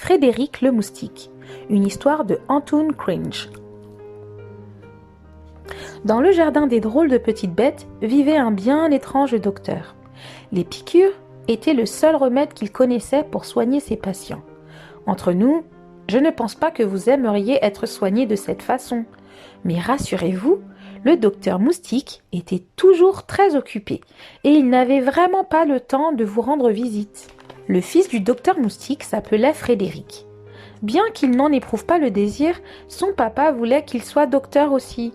Frédéric le Moustique, une histoire de Antoon Cringe. Dans le jardin des drôles de petites bêtes vivait un bien étrange docteur. Les piqûres étaient le seul remède qu'il connaissait pour soigner ses patients. Entre nous, je ne pense pas que vous aimeriez être soigné de cette façon. Mais rassurez-vous, le docteur Moustique était toujours très occupé et il n'avait vraiment pas le temps de vous rendre visite. Le fils du docteur Moustique s'appelait Frédéric. Bien qu'il n'en éprouve pas le désir, son papa voulait qu'il soit docteur aussi.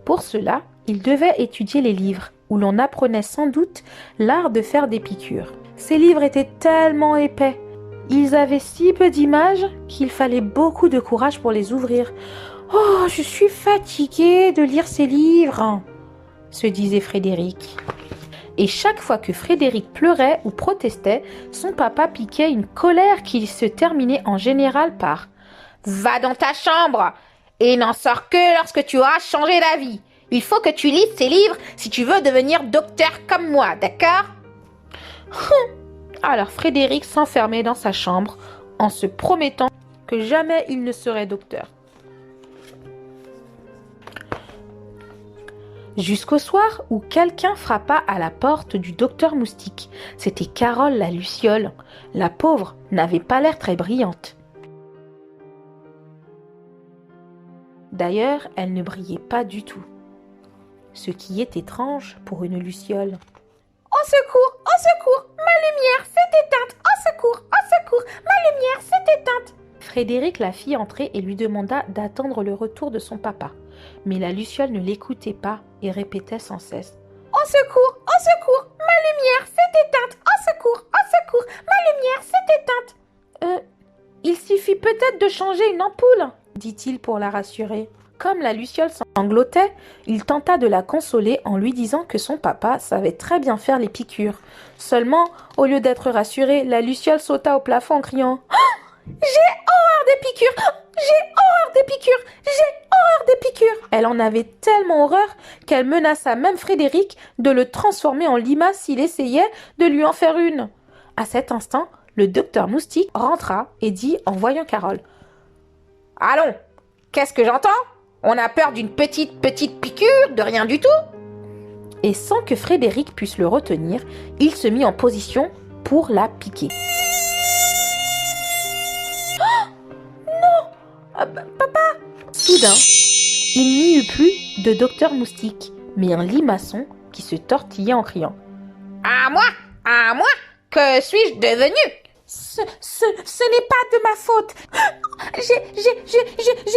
Pour cela, il devait étudier les livres, où l'on apprenait sans doute l'art de faire des piqûres. Ces livres étaient tellement épais. Ils avaient si peu d'images qu'il fallait beaucoup de courage pour les ouvrir. « Oh, je suis fatiguée de lire ces livres !» se disait Frédéric. Et chaque fois que Frédéric pleurait ou protestait, son papa piquait une colère qui se terminait en général par « Va dans ta chambre et n'en sors que lorsque tu auras changé d'avis. Il faut que tu lises ces livres si tu veux devenir docteur comme moi, d'accord ?» Alors Frédéric s'enfermait dans sa chambre en se promettant que jamais il ne serait docteur. Jusqu'au soir où quelqu'un frappa à la porte du docteur Moustique. C'était Carole la luciole. La pauvre n'avait pas l'air très brillante. D'ailleurs, elle ne brillait pas du tout. Ce qui est étrange pour une luciole. « Au secours, ma lumière s'est éteinte, au secours, ma lumière s'est éteinte !» Frédéric la fit entrer et lui demanda d'attendre le retour de son papa. Mais la luciole ne l'écoutait pas et répétait sans cesse. « Au secours, ma lumière s'est éteinte, au secours, ma lumière s'est éteinte !»« Il suffit peut-être de changer une ampoule !» dit-il pour la rassurer. Comme la luciole sanglotait, il tenta de la consoler en lui disant que son papa savait très bien faire les piqûres. Seulement, au lieu d'être rassurée, la luciole sauta au plafond en criant « Oh, j'ai horreur des piqûres! J'ai horreur des piqûres! J'ai horreur des piqûres !» Elle en avait tellement horreur qu'elle menaça même Frédéric de le transformer en limace s'il essayait de lui en faire une. À cet instant, le docteur Moustique rentra et dit en voyant Carole « Allons, qu'est-ce que j'entends ? On a peur d'une petite piqûre, de rien du tout !» Et sans que Frédéric puisse le retenir, il se mit en position pour la piquer. Oh non, papa! Soudain, il n'y eut plus de docteur Moustique, mais un limaçon qui se tortillait en criant « À moi, que suis-je devenu ?» Ce n'est pas de ma faute. J'ai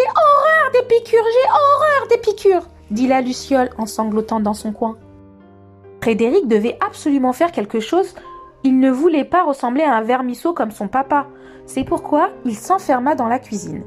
horreur des piqûres, dit la luciole en sanglotant dans son coin. Frédéric devait absolument faire quelque chose. Il ne voulait pas ressembler à un vermisseau comme son papa. C'est pourquoi il s'enferma dans la cuisine.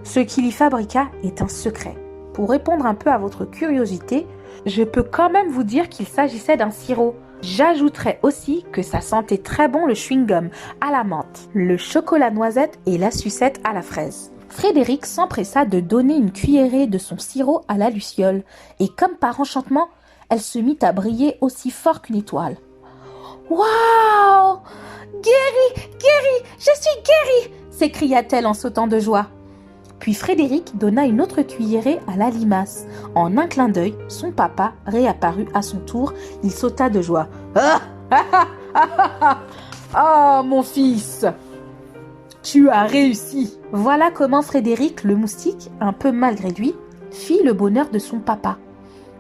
Ce qu'il y fabriqua est un secret. Pour répondre un peu à votre curiosité, je peux quand même vous dire qu'il s'agissait d'un sirop. J'ajouterais aussi que ça sentait très bon le chewing-gum à la menthe, le chocolat noisette et la sucette à la fraise. Frédéric s'empressa de donner une cuillerée de son sirop à la luciole et comme par enchantement, elle se mit à briller aussi fort qu'une étoile. « Waouh! Guérie! Je suis guérie !» s'écria-t-elle en sautant de joie. Puis Frédéric donna une autre cuillerée à la limace. En un clin d'œil, son papa réapparut à son tour. Il sauta de joie. « Ah, mon fils, tu as réussi !» Voilà comment Frédéric le Moustique, un peu malgré lui, fit le bonheur de son papa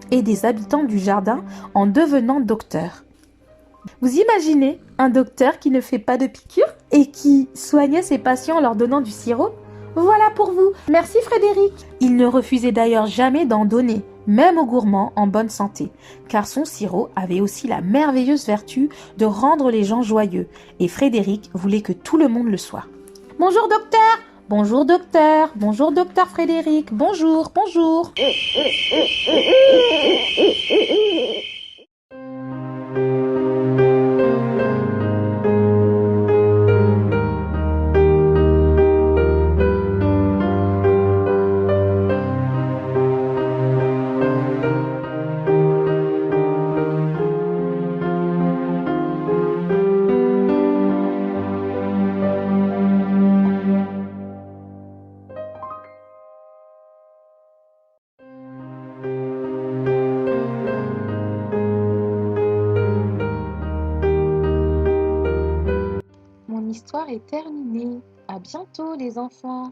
et des habitants du jardin en devenant docteur. Vous imaginez un docteur qui ne fait pas de piqûres et qui soignait ses patients en leur donnant du sirop ? Voilà pour vous. Merci Frédéric. Il ne refusait d'ailleurs jamais d'en donner, même aux gourmands en bonne santé, car son sirop avait aussi la merveilleuse vertu de rendre les gens joyeux, et Frédéric voulait que tout le monde le soit. Bonjour docteur. Bonjour docteur. Bonjour docteur Frédéric. Bonjour. histoire est terminée. À bientôt les enfants.